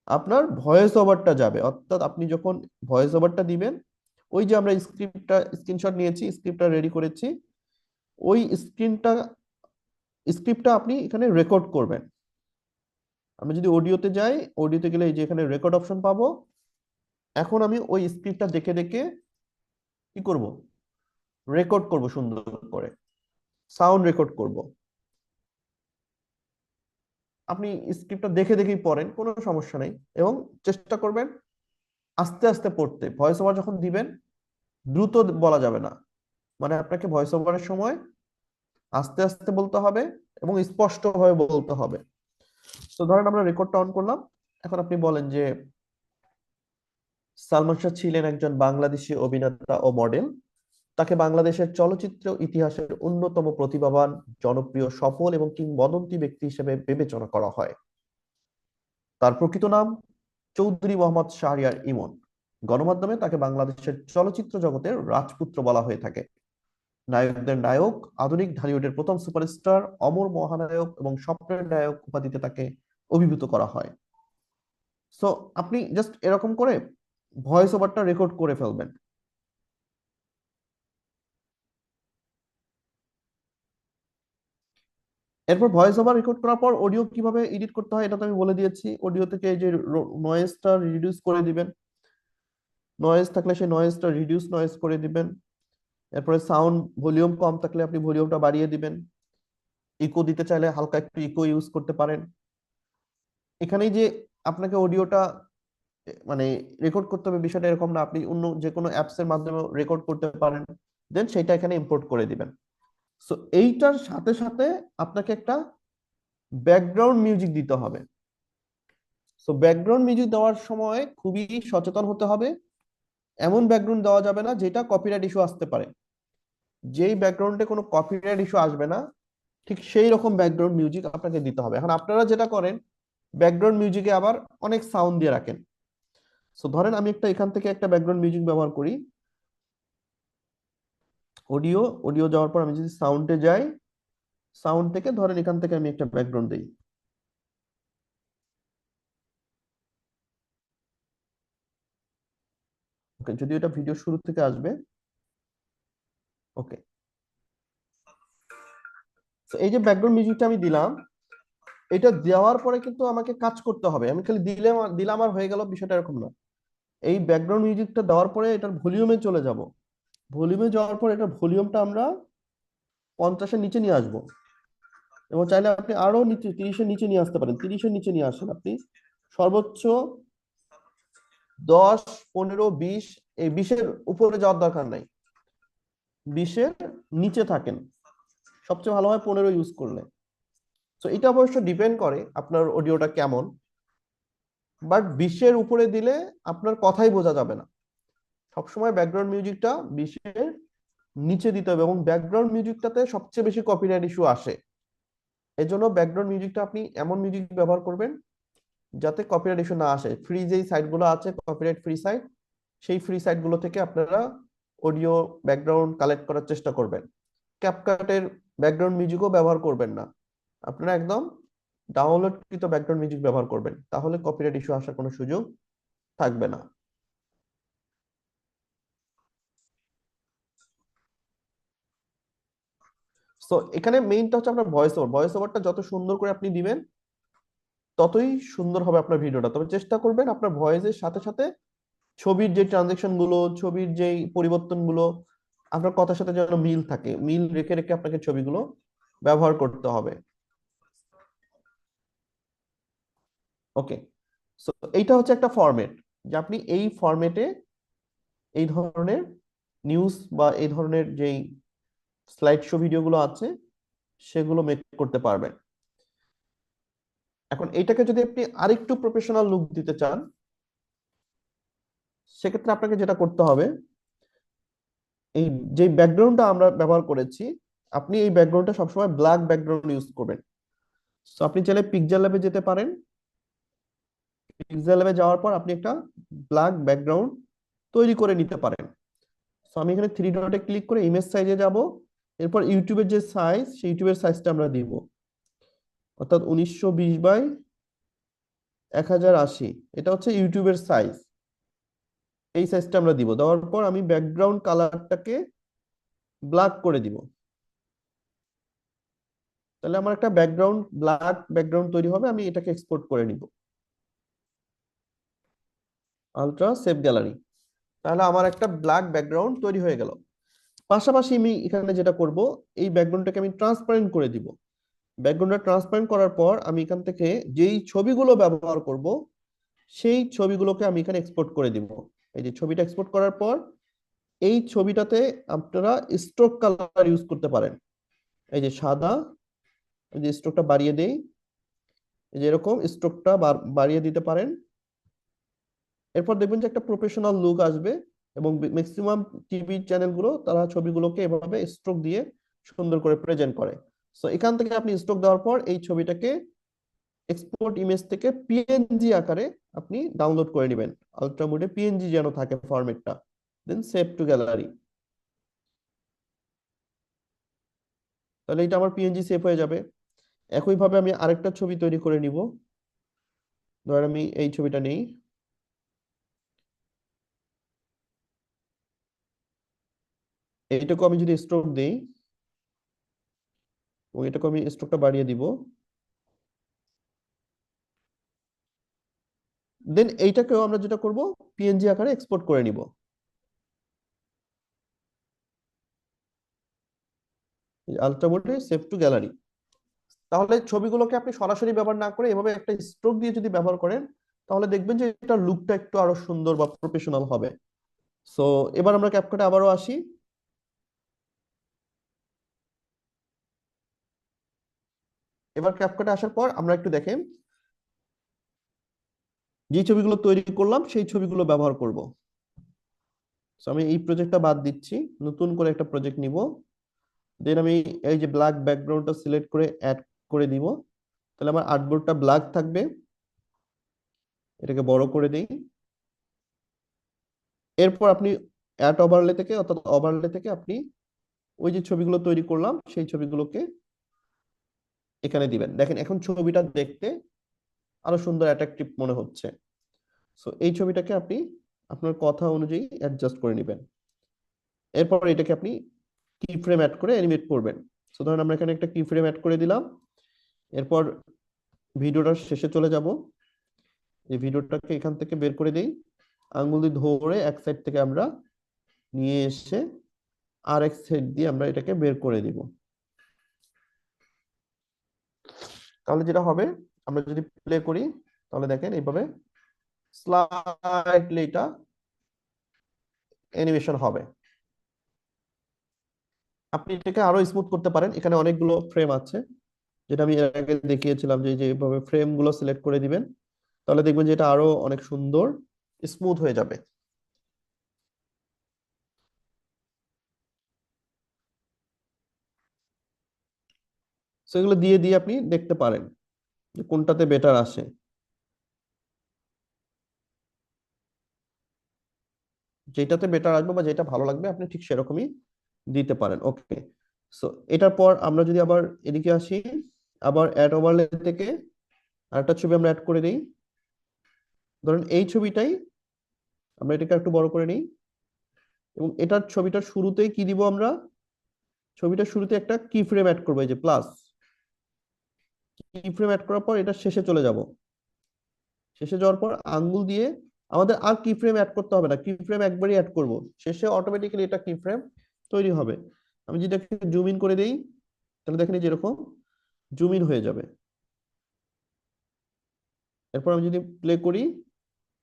আপনার ভয়েস ওভারটা যাবে, অর্থাৎ আপনি যখন ভয়েস ওভারটা দিবেন, ওই যে আমরা স্ক্রিনশট নিয়েছি, স্ক্রিপ্টটা রেডি করেছি, ওই স্ক্রিপ্টটা আপনি এখানে রেকর্ড করবেন। আমরা যদি অডিওতে যাই, অডিওতে গেলে এই যে এখানে রেকর্ড অপশন পাবো। এখন আমি ওই স্ক্রিপ্টটা দেখে দেখে কি করব, রেকর্ড করব, সুন্দর করে সাউন্ড রেকর্ড করব। আপনি স্ক্রিপ্টটা দেখে দেখেই পড়েন, কোনো সমস্যা নেই, এবং চেষ্টা করবেন আস্তে আস্তে পড়তে। ভয়েস ওভার যখন দিবেন দ্রুত বলা যাবে না, মানে আপনাকে ভয়েস ওভারের সময় আস্তে আস্তে বলতে হবে এবং স্পষ্টভাবে বলতে হবে। তো ধরেন আমরা রেকর্ডটা অন করলাম। এখন আপনি বলেন যে সালমান শাহ ছিলেন একজন বাংলাদেশী অভিনেতা ও মডেল। তাকে বাংলাদেশের চলচ্চিত্র ইতিহাসের অন্যতম প্রতিভাবান, জনপ্রিয়, সফল এবং কিংবদন্তি ব্যক্তি হিসেবে বিবেচনা করা হয়। তার প্রকৃত নাম চৌধুরী মোহাম্মদ শাহরিয়ার ইমন। গণমাধ্যমে তাকে বাংলাদেশের চলচ্চিত্র জগতের রাজপুত্র বলা হয়ে থাকে। নায়কদের নায়ক, আধুনিক ঢালিউডের প্রথম সুপারস্টার, অমর মহানায়ক এবং স্বপ্নের নায়ক উপাধিতে তাকে অভিভূত করা হয়। সো আপনি জাস্ট এরকম করে ভয়েস ওভারটা রেকর্ড করে ফেলবেন। এরপর ভয়েস ওভার রেকর্ড করার পর অডিও কিভাবে এডিট করতে হয় এটা তো আমি বলে দিয়েছি। অডিও থেকে এই যে নয়েজটা রিডিউস করে দিবেন, নয়েজ থাকলে সেই নয়েজটা রিডিউস নয়েজ করে দিবেন। এরপরে সাউন্ড ভলিউম কম থাকলে আপনি ভলিউমটা বাড়িয়ে দিবেন। ইকো দিতে চাইলে হালকা একটু ইকো ইউজ করতে পারেন। এখানেই যে আপনাকে অডিওটা মানে রেকর্ড করতে হবে বিষয়টা এরকম না, আপনি অন্য যে কোনো অ্যাপস এর মাধ্যমে রেকর্ড করতে পারেন, দেন সেটা এখানে ইম্পোর্ট করে দিবেন। সো এইটার সাথে সাথে আপনাকে একটা ব্যাকগ্রাউন্ড মিউজিক দিতে হবে। সো ব্যাকগ্রাউন্ড মিউজিক দেওয়ার সময় খুবই সচেতন হতে হবে। এমন ব্যাকগ্রাউন্ড দেওয়া যাবে না যেটা কপিরাইট ইস্যু আসতে পারে। যেই ব্যাকগ্রাউন্ডে কোনো কপিরাইট ইস্যু আসবে না, ঠিক সেই রকম ব্যাকগ্রাউন্ড মিউজিক আপনাকে দিতে হবে। এখন আপনারা যেটা করেন, ব্যাকগ্রাউন্ড মিউজিকে আবার অনেক সাউন্ড দিয়ে রাখেন। সো ধরেন আমি এখান থেকে একটা ব্যাকগ্রাউন্ড মিউজিক ব্যবহার করি, অডিও, অডিও যাওয়ার পর আমি যদি সাউন্ডে যাই, সাউন্ড থেকে ধরেন এখান থেকে আমি একটা ব্যাকগ্রাউন্ড দিই। ওকে, যদি এটা ভিডিও শুরু থেকে আসবে। ওকে, তো এই যে ব্যাকগ্রাউন্ড মিউজিকটা আমি দিলাম, এটা দেওয়ার পরে কিন্তু আমাকে কাজ করতে হবে। আমি খালি দিলাম আর হয়ে গেল, বিষয়টা এরকম না। এই ব্যাকগ্রাউন্ড মিউজিকটা দেওয়ার পরে এটার ভলিউমে চলে যাব। ভলিউমে যাওয়ার পর এটার ভলিউমটা আমরা 50-এর নিচে নিয়ে আসবো, এবং চাইলে আপনি আরো নিচে 30-এর নিচে নিয়ে আসতে পারেন। 30-এর নিচে নিয়ে আসেন আপনি, সর্বোচ্চ 10, 15, 20, এই 20-এর উপরে যাওয়ার দরকার নাই। 20-এর নিচে থাকেন, সবচেয়ে ভালো হয় 15 ইউজ করলে। তো এটা অবশ্য ডিপেন্ড করে আপনার অডিওটা কেমন, বাট 20-এর উপরে দিলে আপনার কথাই বোঝা যাবে না। সবসময় ব্যাকগ্রাউন্ড মিউজিকটা 20-এর নিচে দিতে হবে, এবং ব্যাকগ্রাউন্ড মিউজিকটাতে সবচেয়ে বেশি কপিরাইট ইস্যু আসে। এজন্য ব্যাকগ্রাউন্ড মিউজিকটা আপনি এমন মিউজিক ব্যবহার করবেন যাতে কপিরাইট ইস্যু না আসে। ফ্রি যেই সাইটগুলো আছে, কপিরাইট ফ্রি সাইট, সেই ফ্রি সাইটগুলো থেকে আপনারা অডিও ব্যাকগ্রাউন্ড কালেক্ট করার চেষ্টা করবেন। ক্যাপকাটের ব্যাকগ্রাউন্ড মিউজিকও ব্যবহার করবেন না, আপনারা একদম ডাউনলোডকৃত ব্যাকগ্রাউন্ড মিউজিক ব্যবহার করবেন, তাহলে কপিরাইট ইস্যু আসার কোনো সুযোগ থাকবে না। সো এখানে মেইনটা হচ্ছে আপনার ভয়েস ওভার। ভয়েস ওভারটা যত সুন্দর করে আপনি দিবেন, ততই সুন্দর হবে আপনার ভিডিওটা। তবে চেষ্টা করবেন আপনার ভয়েসের সাথে সাথে ছবির যে ট্রানজেকশন গুলো, ছবির যেই পরিবর্তন গুলো আপনার কথার সাথে যেন মিল থাকে, মিল রেখে রেখে আপনাকে ছবিগুলো ব্যবহার করতে হবে। ওকে, সো এইটা হচ্ছে একটা ফরম্যাট, যে আপনি এই ফরম্যাটে এই ধরনের নিউজ বা এই ধরনের যেই স্লাইড শো ভিডিওগুলো আছে সেগুলো মেক করতে পারবেন। এখন এইটাকে যদি আপনি আরেকটু প্রফেশনাল লুক দিতে চান, সেক্ষেত্রে আপনাকে যেটা করতে হবে, এই যে ব্যাকগ্রাউন্ডটা আমরা ব্যবহার করেছি, আপনি এই ব্যাকগ্রাউন্ডটা সবসময় ব্ল্যাক ব্যাকগ্রাউন্ড ইউজ করবেন। তো আপনি চাইলে পিক্সেল ল্যাবে যেতে পারেন। পিক্সেল ল্যাবে যাওয়ার পর আপনি একটা ব্ল্যাক ব্যাকগ্রাউন্ড তৈরি করে নিতে পারেন। তো আমি এখানে থ্রি ডটে ক্লিক করে ইমেজ সাইজে যাব, এরপর ইউটিউবের যে সাইজ, সেই ইউটিউবের সাইজটা আমরা দিব, অর্থাৎ 1920x1080। এটা হচ্ছে ইউটিউবের সাইজ, এই সাইজটা আমরা দিব। দেওয়ার পর আমি ব্যাকগ্রাউন্ড কালারটাকে ব্ল্যাক করে দিব, তাহলে আমার একটা ব্যাকগ্রাউন্ড ব্ল্যাক ব্যাকগ্রাউন্ড তৈরি হবে। আমি এটাকে এক্সপোর্ট করে নিব, আলট্রা সেভ গ্যালারি। তাহলে আমার একটা ব্ল্যাক ব্যাকগ্রাউন্ড তৈরি হয়ে গেল। পাশাপাশি আমি এখানে যেটা করব, এই ব্যাকগ্রাউন্ডটাকে আমি ট্রান্সপারেন্ট করে দিব। ব্যাকগ্রাউন্ডটা ট্রান্সপারেন্ট করার পর আমি এখান থেকে যেই ছবিগুলো ব্যবহার করব, সেই ছবিগুলোকে আমি এখানে এক্সপোর্ট করে দিব। এই যে ছবিটা এক্সপোর্ট করার পর এই ছবিটাতে আপনারা স্ট্রোক কালার ইউজ করতে পারেন। এই যে সাদা, এই যে স্ট্রোকটা বাড়িয়ে দেই, এই যে এরকম স্ট্রোকটা বাড়িয়ে দিতে পারেন। এরপর দেখবেন যে একটা প্রফেশনাল লুক আসবে, এবং ম্যাক্সিমাম টিভি চ্যানেলগুলো তারা ছবিগুলোকে এভাবে স্ট্রোক দিয়ে সুন্দর করে প্রেজেন্ট করে। সো এখান থেকে আপনি স্ট্রোক দেওয়ার পর এই ছবিটাকে এক্সপোর্ট ইমেজ থেকে পিএনজি আকারে আপনি ডাউনলোড করে নেবেন, আলট্রা মোডে পিএনজি যেন থাকে ফরম্যাটটা, দেন সেভ টু গ্যালারি। তাহলে এটা আমার পিএনজি সেভ হয়ে যাবে। একইভাবে আমি আরেকটা ছবি তৈরি করে নিব। ধর আমি এই ছবিটা নেই, এইটাকে আমি যদি স্ট্রোক দেই, এবং এটাকে আমি স্ট্রোকটা বাড়িয়ে দিব, দেন এইটাকেও আমরা যেটা করব, পিএনজি আকারে এক্সপোর্ট করে নিব, আলট্রা মোডে সেভ টু গ্যালারি। তাহলে ছবিগুলোকে আপনি সরাসরি ব্যবহার না করে এভাবে একটা স্ট্রোক দিয়ে যদি ব্যবহার করেন, তাহলে দেখবেন যে এটার লুকটা একটু আরো সুন্দর বা প্রফেশনাল হবে। সো এবার আমরা ক্যাপকাটে আবারও আসি। এবার ক্যাপকাটে আসার পর আমরা একটু দেখেন, যে ছবিগুলো তৈরি করলাম সেই ছবিগুলো ব্যবহার করব। সো আমি এই প্রজেক্টটা বাদ দিচ্ছি, নতুন করে একটা প্রজেক্ট নিব। দেন আমি এই যে ব্ল্যাক ব্যাকগ্রাউন্ডটা সিলেক্ট করে অ্যাড করে দিব। তাহলে আমার আর্টবোর্ডটা ব্ল্যাক থাকবে। এটাকে বড় করে দিই। এরপর আপনি অ্যাড ওভারলে থেকে অর্থাৎ ওভারলে থেকে আপনি ওই যে ছবিগুলো তৈরি করলাম সেই ছবিগুলোকে এখানে দিবেন। দেখেন এখন ছবিটা দেখতে আরো সুন্দর অ্যাট্রাকটিভ মনে হচ্ছে। সো এই ছবিটাকে আপনি আপনার কথা অনুযায়ী অ্যাডজাস্ট করে নেবেন। এরপর এটাকে আপনি কি ফ্রেম অ্যাড করে অ্যানিমেট করবেন। সো ধরুন আমরা এখানে একটা কি ফ্রেম অ্যাড করে দিলাম। এরপর ভিডিওটার শেষে চলে যাব। এই ভিডিওটাকে এখান থেকে বের করে দেই। আঙ্গুল দিয়ে ধরে এক সাইড থেকে আমরা নিয়ে এসে আর এক সাইড দিয়ে আমরা এটাকে বের করে দিব। তাহলে যেটা হবে, আমরা যদি প্লে করি তাহলে দেখেন এইভাবে স্লাইডলি এটা অ্যানিমেশন হবে। আপনি এটাকে আরো স্মুথ করতে পারেন। এখানে অনেকগুলো ফ্রেম আছে, যেটা আমি এর আগে দেখিয়েছিলাম, যে এইভাবে ফ্রেম গুলো সিলেক্ট করে দিবেন। তাহলে দেখবেন যে এটা আরো অনেক সুন্দর স্মুথ হয়ে যাবে। সো এগুলো দিয়ে দিয়ে আপনি দেখতে পারেন যে কোনটাতে বেটার আসে। যেটাতে বেটার আসবে বা যেটা ভালো লাগবে আপনি ঠিক সেরকমই দিতে পারেন। ওকে, সো এটার পর আমরা যদি আবার এদিকে আসি, আবার অ্যাড ওভারলে থেকে আরেকটা ছবি আমরা অ্যাড করে দিই। ধরেন এই ছবিটাই আমরা এটাকে একটু বড় করে নিই এবং এটার ছবিটার শুরুতেই কি দিব আমরা, ছবিটার শুরুতে একটা কি ফ্রেম অ্যাড করবো, এই যে প্লাস কি ফ্রেম অ্যাড করার পর এটা শেষে চলে যাব। শেষে যাওয়ার পর আঙ্গুল দিয়ে আমাদের আর কি ফ্রেম অ্যাড করতে হবে না, কি ফ্রেম একবারই অ্যাড করব, শেষে অটোমেটিক্যালি এটা কি ফ্রেম তৈরি হবে। আমি যদি একটু জুম ইন করে দেই তাহলে দেখেন এই যে এরকম জুম ইন হয়ে যাবে। এরপর আমি যদি প্লে করি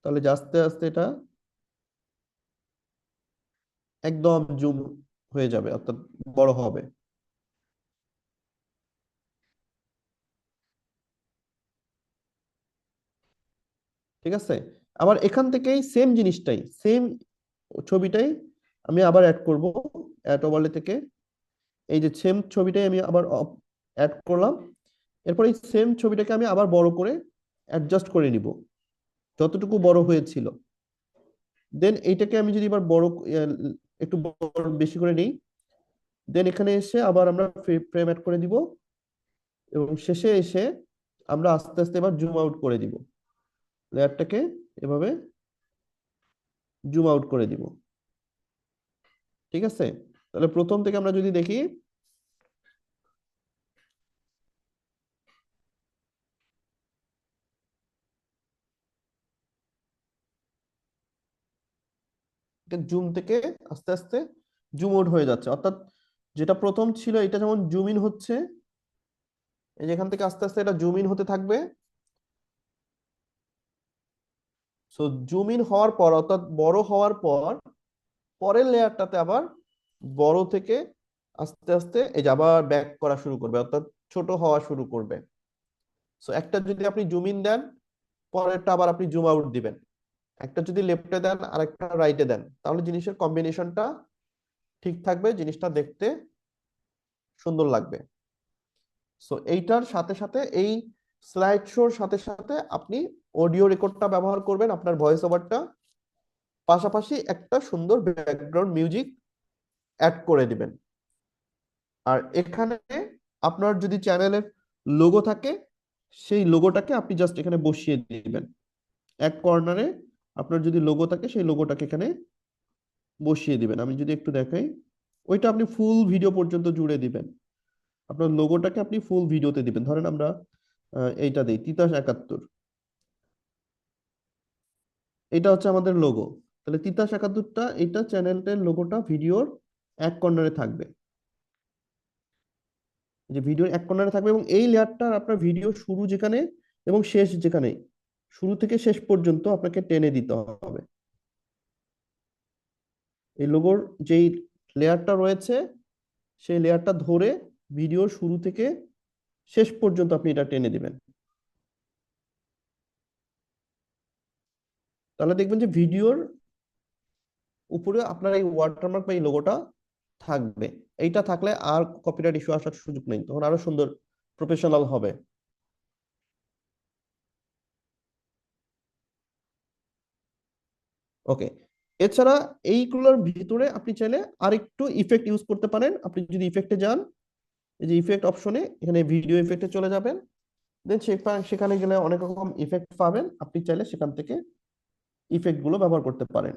তাহলে যে আস্তে আস্তে এটা একদম জুম হয়ে যাবে, অর্থাৎ বড় হবে। ঠিক আছে, আবার এখান থেকেই সেম জিনিসটাই, সেম ছবিটাই আমি আবার অ্যাড করব। অ্যাড ওভারলে থেকে এই যে সেম ছবিটাই আমি আবার অ্যাড করলাম। এরপর এই সেম ছবিটাকে আমি আবার বড় করে অ্যাডজাস্ট করে নিব যতটুকু বড় হয়েছিল। দেন এইটাকে আমি যদি এবার বড় একটু বড় বেশি করে নিই, দেন এখানে এসে আবার আমরা ফ্রেম অ্যাড করে দিব এবং শেষে এসে আমরা আস্তে আস্তে এবার জুম আউট করে দিব। লেয়ারটাকে এভাবে জুম আউট করে দিব। ঠিক আছে, তাহলে প্রথম থেকে আমরা যদি দেখি, জুম থেকে আস্তে আস্তে জুম আউট হয়ে যাচ্ছে, অর্থাৎ যেটা প্রথম ছিল এটা যেমন জুম ইন হচ্ছে, এই যে এখান থেকে আস্তে আস্তে এটা জুম ইন হতে থাকবে। সো জুম ইন হওয়ার পর অর্থাৎ বড় হওয়ার পর পরের লেয়ারটাতে আবার বড় থেকে আস্তে আস্তে এই যে আবার ব্যাক করা শুরু করবে, অর্থাৎ ছোট হওয়া শুরু করবে। সো একটা যদি আপনি জুম ইন দেন, পরেরটা আবার আপনি জুম আউট দিবেন। একটা যদি লেফটে দেন আর একটা রাইটে দেন, তাহলে জিনিসের কম্বিনেশনটা ঠিক থাকবে, জিনিসটা দেখতে সুন্দর লাগবে। সো এইটার সাথে সাথে এই স্লাইড শোর সাথে সাথে আপনি অডিও রেকর্ডটা ব্যবহার করবেন, আপনার ভয়েস ওভারটা, পাশাপাশি একটা সুন্দর ব্যাকগ্রাউন্ড মিউজিক অ্যাড করে দিবেন। আর এখানে আপনার যদি চ্যানেলের লোগো থাকে সেই লোগোটাকে আপনি জাস্ট এখানে বসিয়ে দিবেন। এক কর্নারে আপনার যদি লোগো থাকে সেই লোগোটাকে এখানে বসিয়ে দিবেন। আমি যদি একটু দেখাই, ওইটা আপনি ফুল ভিডিও পর্যন্ত জুড়ে দিবেন। আপনার লোগোটাকে আপনি ফুল ভিডিওতে দিবেন। ধরেন আমরা এইটা দিই তিতাস ৭১। এটা হচ্ছে আমাদের লোগো। তাহলে তিতাস ৭১টা এটা চ্যানেলটার লোগোটা ভিডিওর এক কর্নারে থাকবে, যে ভিডিওর এক কর্নারে থাকবে এবং এই লেয়ারটার আপনার ভিডিও শুরু যেখানে এবং শেষ যেখানে, শুরু থেকে শেষ পর্যন্ত আপনাকে টেনে দিতে হবে। এই লোগোর যেই লেয়ারটা রয়েছে সেই লেয়ারটা ধরে ভিডিওর শুরু থেকে শেষ পর্যন্ত আপনি এটা টেনে দিবেন। তাহলে দেখবেন যে ভিডিওর উপরে আপনার এই ওয়াটারমার্ক বা এই লোগোটা থাকবে। এইটা থাকলে আর কপিরাইট ইস্যু আসার সুযোগ নেই, তখন আরো সুন্দর প্রফেশনাল হবে। ওকে, এছাড়া এইগুলোর ভিতরে আপনি চাইলে আরেকটু ইফেক্ট ইউজ করতে পারেন। আপনি যদি ইফেক্টে যান, এই যে ইফেক্ট অপশনে, এখানে ভিডিও ইফেক্টে চলে যাবেন, দেন সেখানে গেলে অনেক রকম ইফেক্ট পাবেন। আপনি চাইলে সেখান থেকে ইফেক্ট গুলো ব্যবহার করতে পারেন।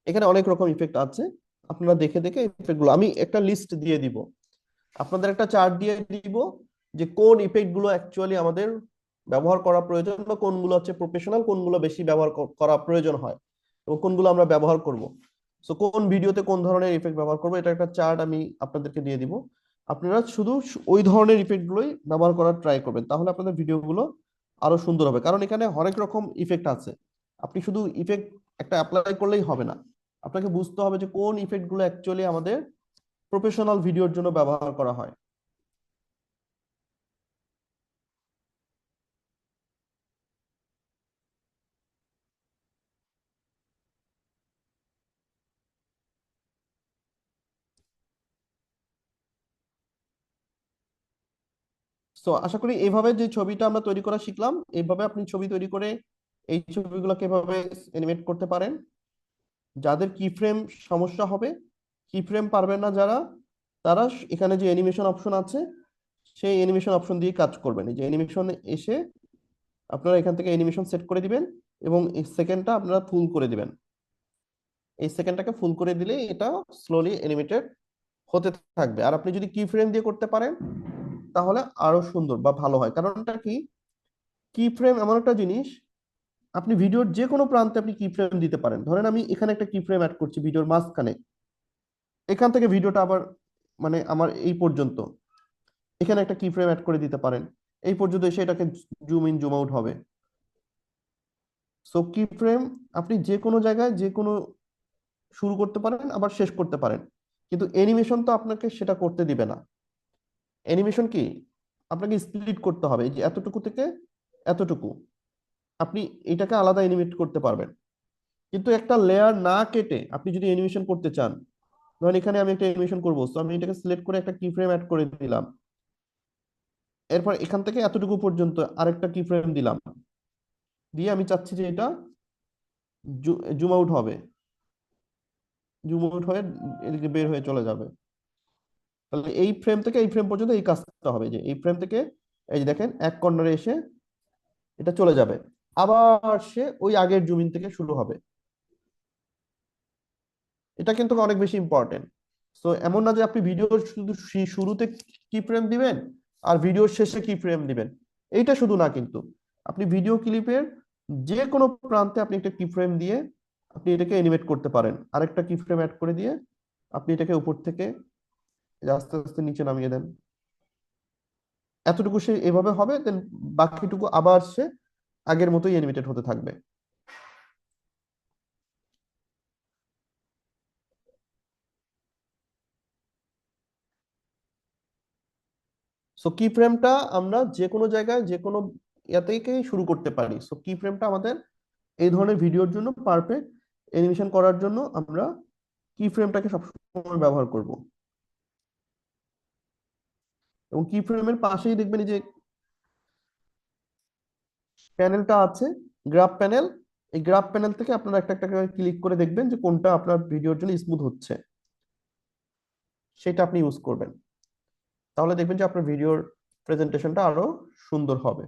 এখানে অনেক রকম ইফেক্ট আছে, আপনারা দেখে দেখে ইফেক্ট গুলো আমি একটা লিস্ট দিয়ে দিব, আপনাদের একটা চার্ট দিয়ে দিব যে কোন ইফেক্ট গুলো অ্যাকচুয়ালি আমাদের ব্যবহার করা প্রয়োজন, বা কোনগুলো হচ্ছে প্রফেশনাল, কোনগুলো বেশি ব্যবহার করা প্রয়োজন হয়, এবং কোনগুলো আমরা ব্যবহার করব। সো কোন ভিডিওতে কোন ধরনের ইফেক্ট ব্যবহার করবো, এটা একটা চার্ট আমি আপনাদেরকে দিয়ে দিব। আপনারা শুধু ওই ধরনের ইফেক্ট গুলোই ব্যবহার করার ট্রাই করবেন, তাহলে আপনাদের ভিডিওগুলো আরো সুন্দর হবে। কারণ এখানে হরেক রকম ইফেক্ট আছে, আপনি শুধু ইফেক্ট একটা অ্যাপ্লাই করলেই হবে না, আপনাকে বুঝতে হবে যে কোন ইফেক্ট গুলো অ্যাকচুয়ালি আমাদের প্রফেশনাল ভিডিওর জন্য ব্যবহার করা হয়। সো আশা করি এইভাবে যে ছবিটা আমরা তৈরি করা শিখলাম, এইভাবে আপনি ছবি তৈরি করে এই ছবিগুলোকে এভাবে এনিমেট করতে পারেন। যাদের কি ফ্রেম সমস্যা হবে, কি ফ্রেম পারবেন না যারা, তারা এখানে যে অ্যানিমেশন অপশন আছে, সেই অ্যানিমেশন অপশন দিয়ে কাজ করবেন। এই যে অ্যানিমেশন এসে আপনারা এখান থেকে অ্যানিমেশন সেট করে দিবেন, এবং এই সেকেন্ডটা আপনারা ফুল করে দিবেন। এই সেকেন্ডটাকে ফুল করে দিলে এটা স্লোলি অ্যানিমেটেড হতে থাকবে। আর আপনি যদি কি ফ্রেম দিয়ে করতে পারেন তাহলে আরো সুন্দর বা ভালো হয়। কারণটা কি, কি ফ্রেম এমন একটা জিনিস, আপনি ভিডিওর যে কোনো প্রান্তে আপনি কি ফ্রেম দিতে পারেন। ধরেন আমি এখানে একটা কি ফ্রেম অ্যাড করছি ভিডিওর মাঝখানে, এখান থেকে ভিডিওটা আবার মানে আমার এই পর্যন্ত, এখানে একটা কি ফ্রেম অ্যাড করে দিতে পারেন, এই পর্যন্ত এসে এটাকে জুম ইন জুম আউট হবে। সো কি ফ্রেম আপনি যে কোনো জায়গায় যে কোনো শুরু করতে পারেন, আবার শেষ করতে পারেন, কিন্তু অ্যানিমেশন তো আপনাকে সেটা করতে দিবে না। অ্যানিমেশন কি, আপনাকে স্প্লিট করতে হবে, এই যে এতটুকু থেকে এতটুকু আপনি এটাকে আলাদা অ্যানিমেট করতে পারবেন। কিন্তু একটা লেয়ার না কেটে আপনি যদি অ্যানিমেশন করতে চান, ধরেন এখানে আমি একটা অ্যানিমেশন করবো, তো আমি এটাকে সিলেক্ট করে একটা কি ফ্রেম অ্যাড করে দিলাম, এরপর এখান থেকে এতটুকু পর্যন্ত আরেকটা কি ফ্রেম দিলাম, দিয়ে আমি চাচ্ছি যে এটা জুম আউট হবে, জুম আউট হয়ে এদিকে বের হয়ে চলে যাবে। তাহলে এই ফ্রেম থেকে এই ফ্রেম পর্যন্ত এই কাজটা হবে, যে এই ফ্রেম থেকে এই যে দেখেন এক কর্নারে এসে এটা চলে যাবে, আবার সে ওই আগের জুম ইন থেকে শুরু হবে। এটা কিন্তু অনেক বেশি ইম্পর্টেন্ট। তো এমন না যে আপনি ভিডিওর শুধু শুরুতে কি ফ্রেম দিবেন আর ভিডিওর শেষে কি ফ্রেম দিবেন, এইটা শুধু না, কিন্তু আপনি ভিডিও ক্লিপের যে কোনো প্রান্তে আপনি একটা কি ফ্রেম দিয়ে আপনি এটাকে এনিমেট করতে পারেন। আরেকটা কি ফ্রেম অ্যাড করে দিয়ে আপনি এটাকে উপর থেকে আস্তে আস্তে নিচে নামিয়ে দেন, এতটুকু সে এভাবে হবে, দেন বাকিটুকু আবার সে আগের মতোই অ্যানিমেটেড হতে থাকবে। সো কি ফ্রেমটা আমরা যে কোনো জায়গায় যে কোনো ইয়াতেই শুরু করতে পারি। সো কি ফ্রেমটা আমাদের এই ধরনের ভিডিওর জন্য পারফেক্ট, অ্যানিমেশন করার জন্য আমরা কি ফ্রেমটাকে সবসময় ব্যবহার করব। এবং কি ফ্রেমের পাশেই দেখবেন এই যে প্যানেলটা আছে, গ্রাফ প্যানেল, এই গ্রাফ প্যানেল থেকে আপনারা একটা একটা করে ক্লিক করে দেখবেন যে কোনটা আপনার ভিডিওর জন্য স্মুথ হচ্ছে, সেটা আপনি ইউজ করবেন। তাহলে দেখবেন যে আপনার ভিডিওর প্রেজেন্টেশনটা আরো সুন্দর হবে।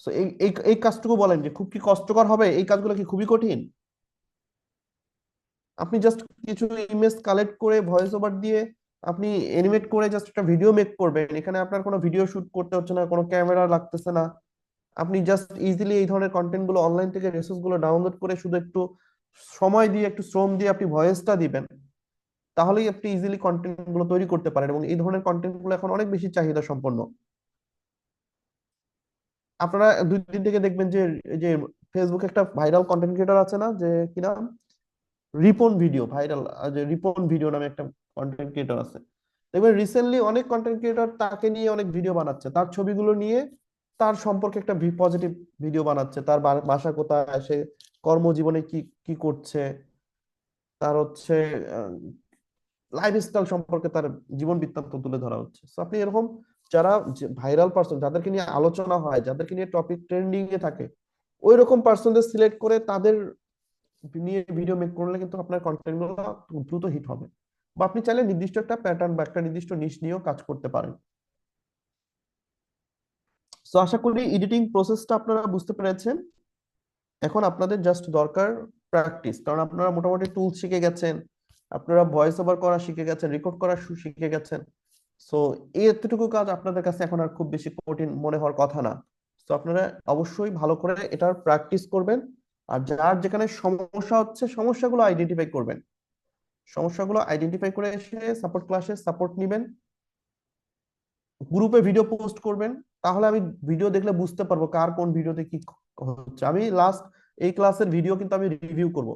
সো এই এই এই কাজটুকু বলেন যে খুব কি কষ্টকর হবে, এই কাজগুলো কি খুবই কঠিন? আপনি জাস্ট কিছু ইমেজ কালেক্ট করে ভয়েস ওভার দিয়ে আপনি এনিমেট করে জাস্ট একটা ভিডিও মেক করবেন, এখানে আপনার কোনো ভিডিও শুট করতে হচ্ছে না, কোনো ক্যামেরা লাগতেছে না। আপনি জাস্ট ইজিলি এই ধরনের কন্টেন্ট গুলো অনলাইন থেকে রিসোর্স গুলো ডাউনলোড করে শুধু একটু সময় দিয়ে একটু শ্রম দিয়ে আপনি ভয়েসটা দিবেন, তাহলেই আপনি ইজিলি কন্টেন্ট গুলো তৈরি করতে পারেন। এবং এই ধরনের কন্টেন্ট গুলো এখন অনেক বেশি চাহিদা সম্পন্ন। আপনারা 2 দিন থেকে দেখবেন যে এই যে ফেসবুকে একটা ভাইরাল কন্টেন্ট ক্রিয়েটর আছে না, যে কি নাম, রিপন ভিডিও ভাইরাল, যে রিপন ভিডিও নামে একটা কন্টেন্ট ক্রিয়েটর আছে, দেখবেন রিসেন্টলি অনেক কন্টেন্ট ক্রিয়েটর তাকে নিয়ে অনেক ভিডিও বানাচ্ছে, তার ছবিগুলো নিয়ে তার সম্পর্কে একটা পজিটিভ ভিডিও বানাচ্ছে, তার বাসা কোথায়, সে কর্মজীবনে কি কি করছে, তার হচ্ছে লাইফস্টাইল সম্পর্কে তার জীবন বৃত্তান্ত তুলে ধরা হচ্ছে। তো আপনি এরকম যারা ভাইরাল পার্সন, যাদেরকে নিয়ে আলোচনা হয়, যাদেরকে নিয়ে টপিক ট্রেন্ডিং এ থাকে, ওই রকম পার্সনদের সিলেক্ট করে তাদের নিয়ে ভিডিও মেক করলে কিন্তু আপনার কন্টেন্ট গুলো দ্রুত হিট হবে। বা আপনি চাইলে নির্দিষ্ট একটা প্যাটার্ন বা একটা নির্দিষ্ট নিশ নিয়েও কাজ করতে পারেন। তো আশা করি এডিটিং প্রসেসটা আপনারা বুঝতে পেরেছেন। এখন আপনাদের জাস্ট দরকার প্র্যাকটিস, কারণ আপনারা মোটামুটি টুল শিখে গেছেন, আপনারা ভয়েস ওভার করা শিখে গেছেন, রেকর্ড করা শিখে গেছেন। সো এই এতটুকু কাজ আপনাদের কাছে এখন আর খুব বেশি কঠিন মনে হওয়ার কথা না। তো আপনারা অবশ্যই ভালো করে এটার প্র্যাকটিস করবেন। আর যার যেখানে সমস্যা হচ্ছে সমস্যাগুলো আইডেন্টিফাই করবেন, সমস্যাগুলো আইডেন্টিফাই করে এসে সাপোর্ট ক্লাসে সাপোর্ট নেবেন, গ্রুপে ভিডিও পোস্ট করবেন। তাহলে আমি ভিডিও দেখলে বুঝতে পারবো কার কোন ভিডিওতে কি হচ্ছে। আমি লাস্ট এই ক্লাসের ভিডিও কিন্তু আমি রিভিউ করব,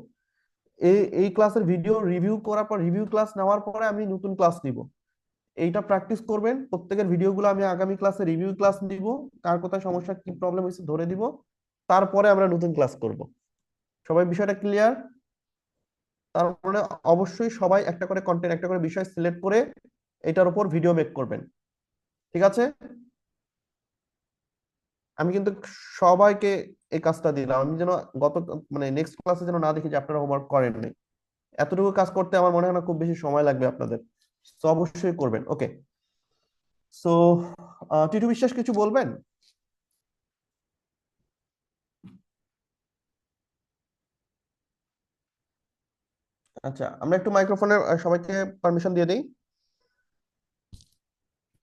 এই ক্লাসের ভিডিও রিভিউ করার পর, রিভিউ ক্লাস নেওয়ার পরে আমি নতুন ক্লাস নিব। এইটা প্র্যাকটিস করবেন, প্রত্যেকের ভিডিওগুলো আমি আগামী ক্লাসে রিভিউ ক্লাস নিব, কার কোথায় সমস্যা কি প্রবলেম হয়েছে ধরে দিব, তারপরে আমরা নতুন ক্লাস করব। সবাই বিষয়টা ক্লিয়ার? তার মানে অবশ্যই সবাই একটা করে কন্টেন্ট, একটা করে বিষয় সিলেক্ট করে এটার উপর ভিডিও মেক করবেন, ঠিক আছে? আমি কিন্তু সবাইকে এই কাজটা দিলাম, আমি যেন গত মানে নেক্সট ক্লাসে যেন না দেখি যে আপনারা হোমওয়ার্ক করেন নাই। এতটুকু কাজ করতে আমার মনে হয় না খুব বেশি সময় লাগবে আপনাদের। তো অবশ্যই করবেন। ওকে, সো টিটু বিশ্বাস কিছু বলবেন? আচ্ছা, আমরা একটু মাইক্রোফোনের সবাইকে পারমিশন দিয়ে দিই।